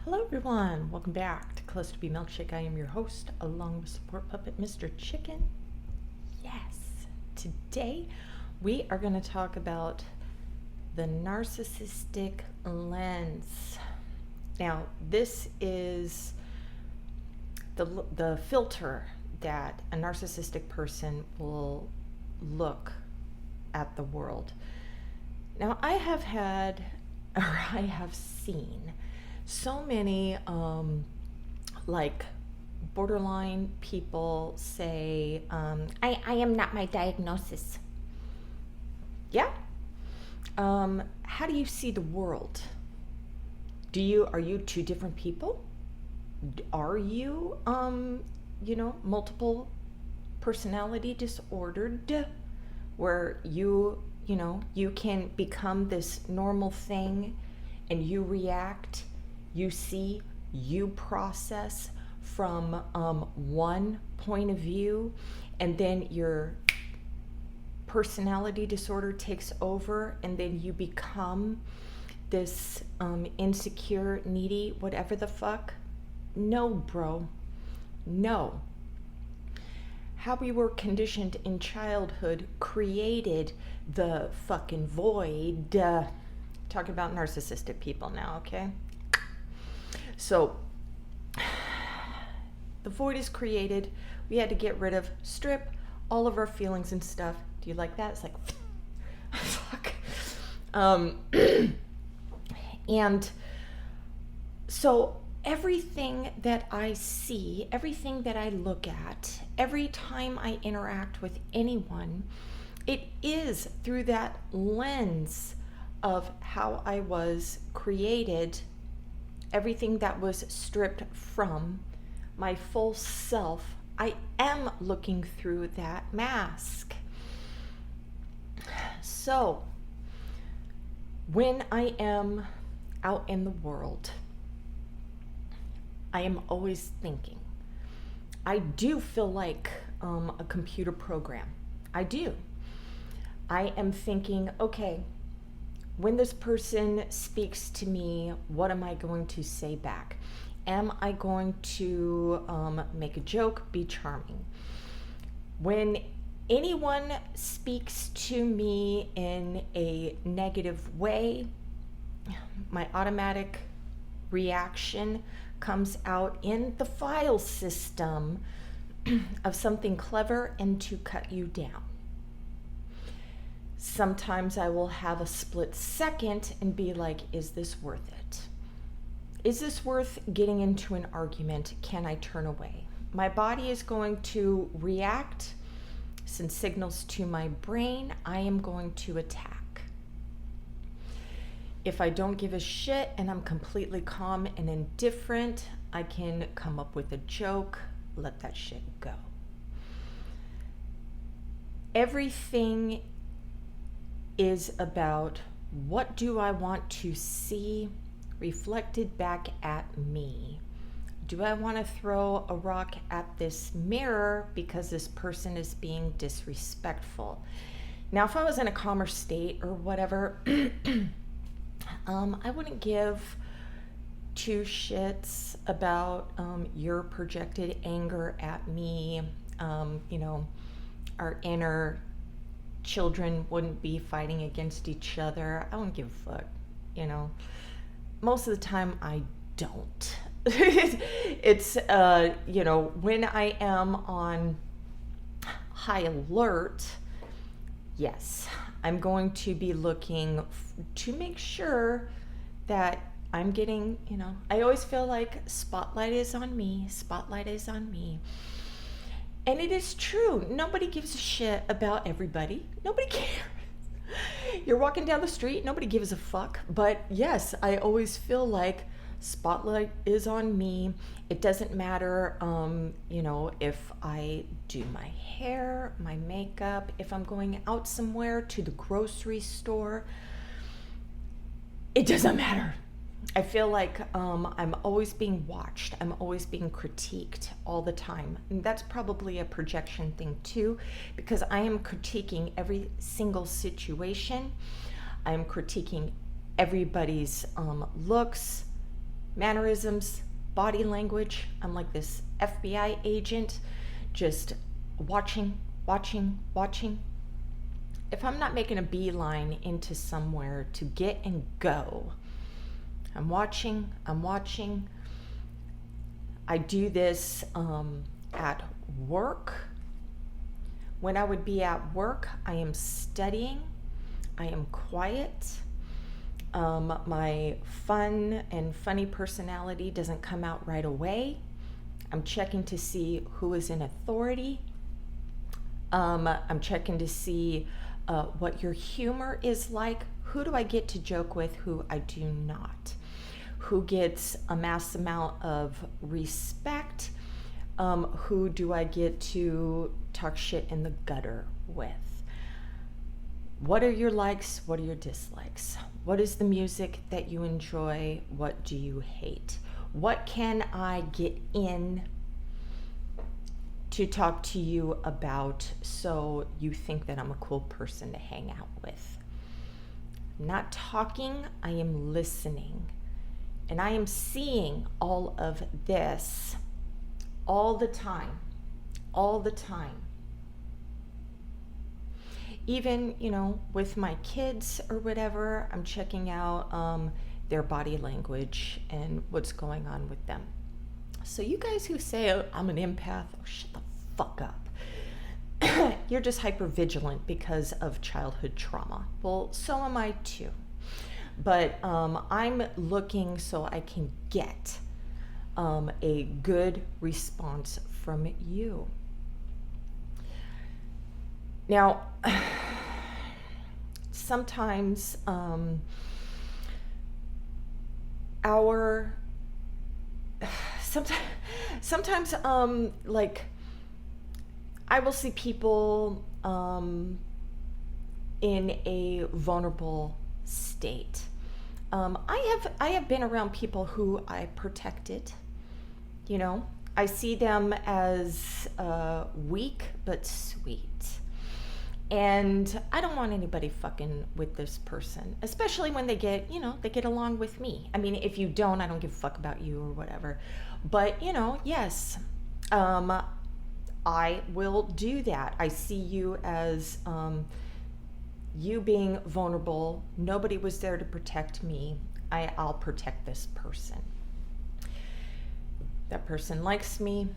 Hello everyone, welcome back to Cluster Milkshake. I am your host, along with support puppet Mr. Chicken. Yes, today we are going to talk about the narcissistic lens. Now, this is the filter that a narcissistic person will look at the world. Now, I have seen so many like borderline people say, I am not my diagnosis. Yeah. How do you see the world? Are you two different people? Are you, multiple personality disordered, where you can become this normal thing and you react, you see, you process from one point of view, and then your personality disorder takes over, and then you become this insecure, needy, whatever the fuck? No, bro. No. How we were conditioned in childhood created the fucking void. Talking about narcissistic people now, okay? So, the void is created. We had to get rid of, strip all of our feelings and stuff. Do you like that? It's like, fuck. And so everything that I see, everything that I look at, every time I interact with anyone, it is through that lens of how I was created, everything that was stripped from my full self. I am looking through that mask. So, when I am out in the world, I am always thinking. I do feel like a computer program. I do. I am thinking, okay, when this person speaks to me, what am I going to say back? Am I going to make a joke, be charming? When anyone speaks to me in a negative way, my automatic reaction comes out in the file system of something clever and to cut you down. Sometimes I will have a split second and be like, is this worth it? Is this worth getting into an argument? Can I turn away? My body is going to react, send signals to my brain. I am going to attack. If I don't give a shit and I'm completely calm and indifferent, I can come up with a joke, let that shit go. Everything is about, what do I want to see reflected back at me? Do I want to throw a rock at this mirror because this person is being disrespectful? Now, if I was in a calmer state or whatever, I wouldn't give two shits about your projected anger at me. Our inner children wouldn't be fighting against each other. I don't give a fuck, Most of the time I don't. It's, when I am on high alert, yes, I'm going to be looking to make sure that I'm getting, I always feel like spotlight is on me. And it is true. Nobody gives a shit about everybody. Nobody cares. You're walking down the street, nobody gives a fuck. But yes, I always feel like spotlight is on me. It doesn't matter, if I do my hair, my makeup, if I'm going out somewhere to the grocery store. It doesn't matter. I feel like I'm always being watched. I'm always being critiqued all the time. And that's probably a projection thing too, because I am critiquing every single situation. I'm critiquing everybody's looks, mannerisms, body language. I'm like this FBI agent, just watching. If I'm not making a beeline into somewhere to get and go, I'm watching. I do this at work. When I would be at work, I am studying. I am quiet. My fun and funny personality doesn't come out right away. I'm checking to see who is in authority. I'm checking to see what your humor is like. Who do I get to joke with, who I do not? Who gets a mass amount of respect? Who do I get to talk shit in the gutter with? What are your likes? What are your dislikes? What is the music that you enjoy? What do you hate? What can I get in to talk to you about so you think that I'm a cool person to hang out with? I'm not talking, I am listening. And I am seeing all of this all the time. Even, with my kids or whatever, I'm checking out their body language and what's going on with them. So you guys who say, oh, I'm an empath, shut the fuck up. You're just hypervigilant because of childhood trauma. Well, so am I too. But I'm looking so I can get a good response from you. Now, sometimes sometimes like I will see people in a vulnerable state. I have been around people who I protected. I see them as weak but sweet. And I don't want anybody fucking with this person, especially when they get along with me. I mean, if you don't, I don't give a fuck about you or whatever. But, yes, I will do that. I see you as you being vulnerable. Nobody was there to protect me. I'll protect this person. That person likes me.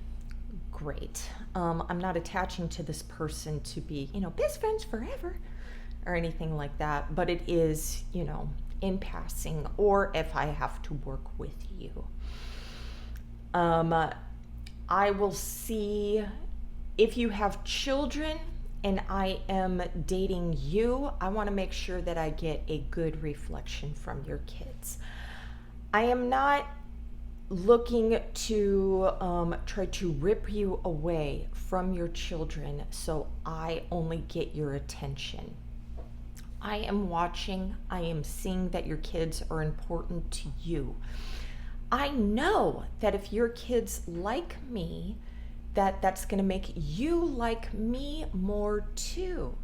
Great. I'm not attaching to this person to be, best friends forever or anything like that, but it is, in passing, or if I have to work with you. I will see if you have children and I am dating you, I want to make sure that I get a good reflection from your kids. I am not looking to try to rip you away from your children so I only get your attention. I am watching, I am seeing that your kids are important to you. I know that if your kids like me, that's going to make you like me more too.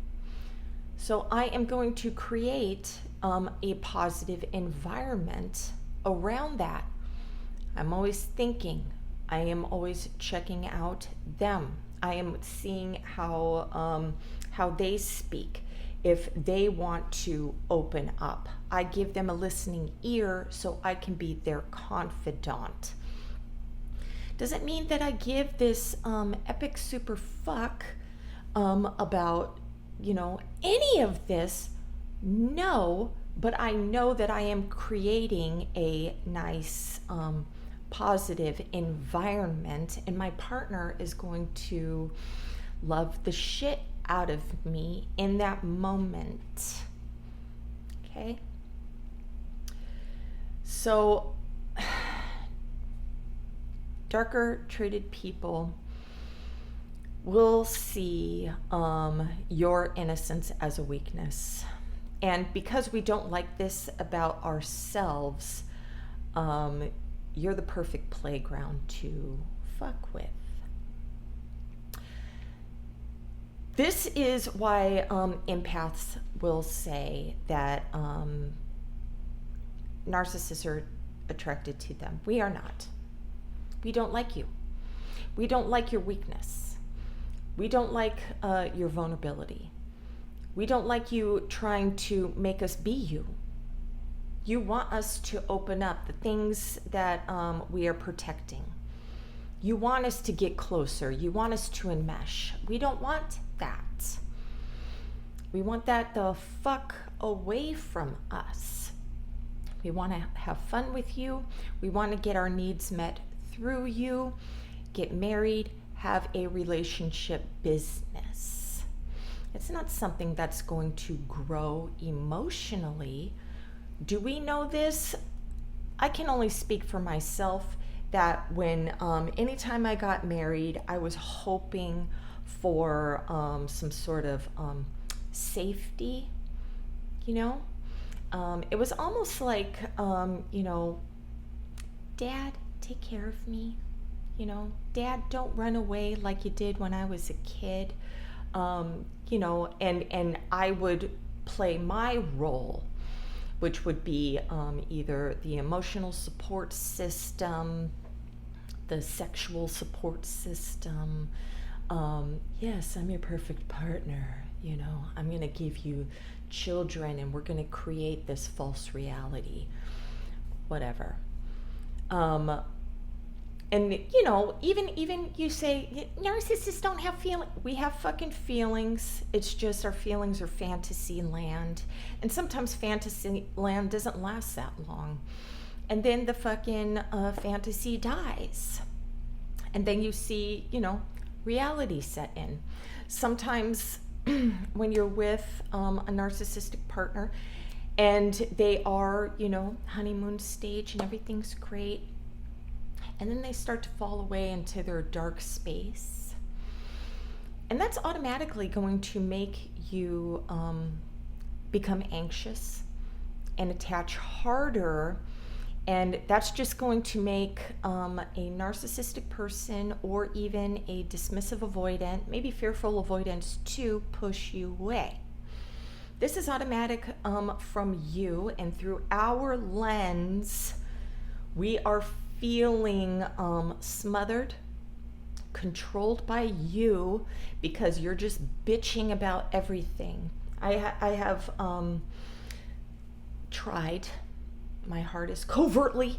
So I am going to create a positive environment around that. I'm always thinking. I am always checking out them. I am seeing how they speak. If they want to open up, I give them a listening ear so I can be their confidant. Doesn't mean that I give this epic super fuck about any of this. No, but I know that I am creating a nice positive environment, and my partner is going to love the shit out of me in that moment. Okay? So, darker treated people will see your innocence as a weakness. And because we don't like this about ourselves, you're the perfect playground to fuck with. This is why empaths will say that narcissists are attracted to them. We are not. We don't like you. We don't like your weakness. We don't like your vulnerability. We don't like you trying to make us be you. You want us to open up the things that we are protecting. You want us to get closer. You want us to enmesh. We don't want that. We want that the fuck away from us. We want to have fun with you. We want to get our needs met through you, get married, have a relationship business. It's not something that's going to grow emotionally. Do we know this? I can only speak for myself that when anytime I got married, I was hoping for some sort of safety, you know? It was almost like, you know, Dad, take care of me. You know, Dad, don't run away like you did when I was a kid. You know, and I would play my role, which would be either the emotional support system, the sexual support system. Yes, I'm your perfect partner. You know, I'm going to give you children and we're going to create this false reality, whatever. And, you know, even you say, narcissists don't have feelings. We have fucking feelings. It's just our feelings are fantasy land. And sometimes fantasy land doesn't last that long. And then the fucking fantasy dies. And then you see, you know, reality set in. Sometimes when you're with a narcissistic partner and they are, you know, honeymoon stage and everything's great, and then they start to fall away into their dark space. And that's automatically going to make you become anxious and attach harder. And that's just going to make a narcissistic person or even a dismissive avoidant, maybe fearful avoidance, to push you away. This is automatic from you, and through our lens, we are feeling smothered, controlled by you because you're just bitching about everything. I have tried my hardest covertly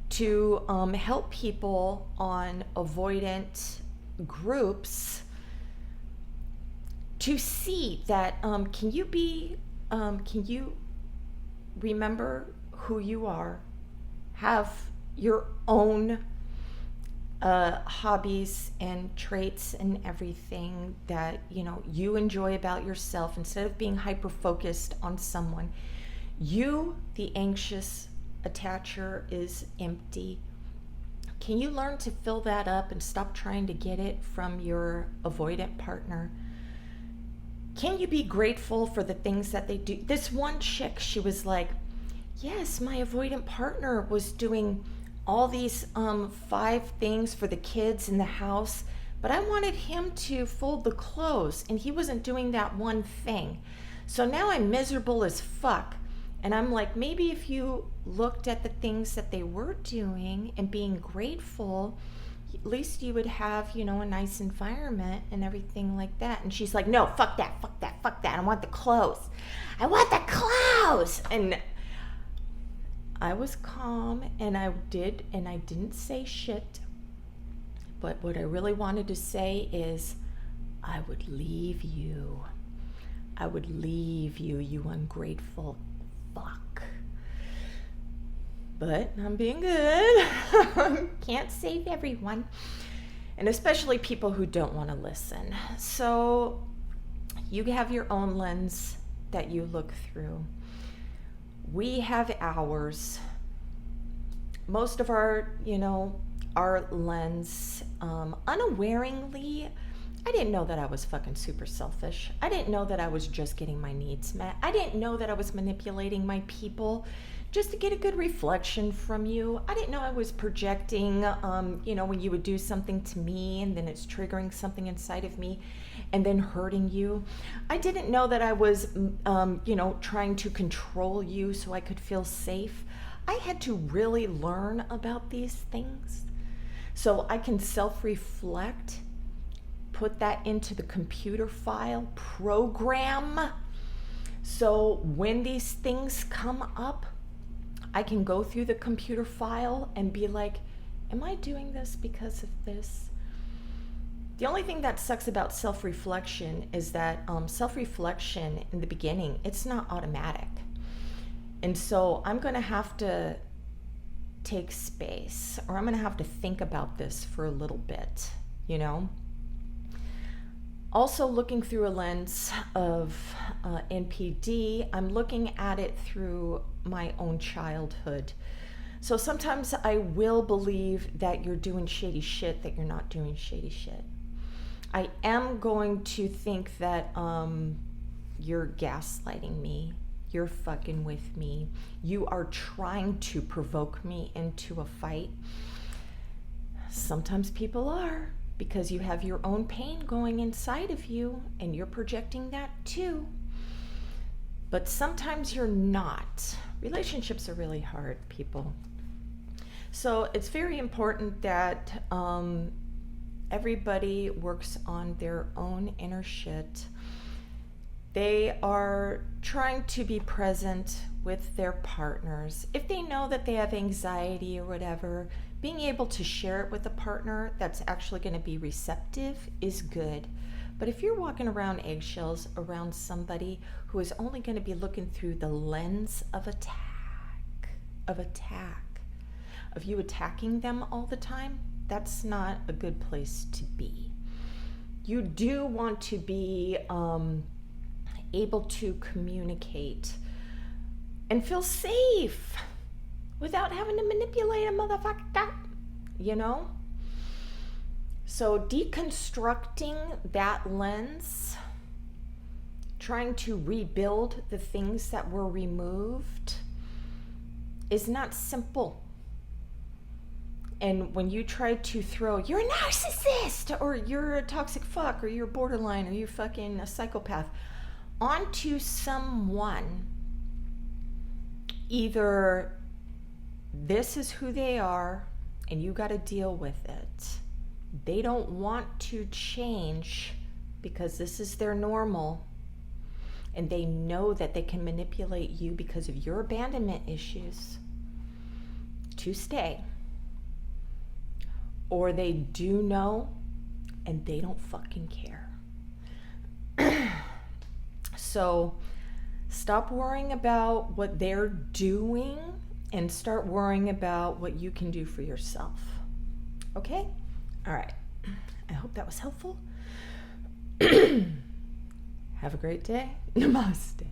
to help people on avoidant groups to see that can you remember who you are, have your own hobbies and traits and everything that you enjoy about yourself, instead of being hyper focused on someone. You, the anxious attacher, is empty. Can you learn to fill that up and stop trying to get it from your avoidant partner? Can you be grateful for the things that they do? This one chick, she was like, yes, my avoidant partner was doing all these 5 things for the kids in the house, but I wanted him to fold the clothes and he wasn't doing that one thing. So now I'm miserable as fuck. And I'm like, maybe if you looked at the things that they were doing and being grateful, at least you would have, a nice environment and everything like that. And she's like, no, fuck that, fuck that, fuck that. I want the clothes. I want the clothes. And I was calm and I didn't say shit. But what I really wanted to say is, I would leave you. I would leave you, you ungrateful fuck. But I'm being good. Can't save everyone. And especially people who don't want to listen. So you have your own lens that you look through. We have ours. Most of our lens, unawareingly, I didn't know that I was fucking super selfish. I didn't know that I was just getting my needs met. I didn't know that I was manipulating my people just to get a good reflection from you. I didn't know I was projecting, when you would do something to me and then it's triggering something inside of me and then hurting you. I didn't know that I was, trying to control you so I could feel safe. I had to really learn about these things so I can self-reflect, put that into the computer file, program. So when these things come up, I can go through the computer file and be like, am I doing this because of this? The only thing that sucks about self-reflection is that self-reflection in the beginning, it's not automatic. And so I'm going to have to take space, or I'm going to have to think about this for a little bit, you know? Also looking through a lens of NPD, I'm looking at it through my own childhood. So sometimes I will believe that you're doing shady shit, that you're not doing shady shit. I am going to think that you're gaslighting me, you're fucking with me, you are trying to provoke me into a fight. Sometimes people are, because you have your own pain going inside of you and you're projecting that too. But sometimes you're not. Relationships are really hard, people. So it's very important that everybody works on their own inner shit. They are trying to be present with their partners. If they know that they have anxiety or whatever, being able to share it with a partner that's actually going to be receptive is good. But if you're walking around eggshells around somebody who is only going to be looking through the lens of of you attacking them all the time, that's not a good place to be. You do want to be able to communicate and feel safe without having to manipulate a motherfucker, you know? So deconstructing that lens, trying to rebuild the things that were removed, is not simple. And when you try to throw, you're a narcissist, or you're a toxic fuck, or you're borderline, or you're fucking a psychopath, onto someone, either this is who they are and you got to deal with it. They don't want to change because this is their normal, and they know that they can manipulate you because of your abandonment issues to stay. Or they do know and they don't fucking care. So stop worrying about what they're doing and start worrying about what you can do for yourself. Okay? All right. I hope that was helpful. Have a great day. Namaste.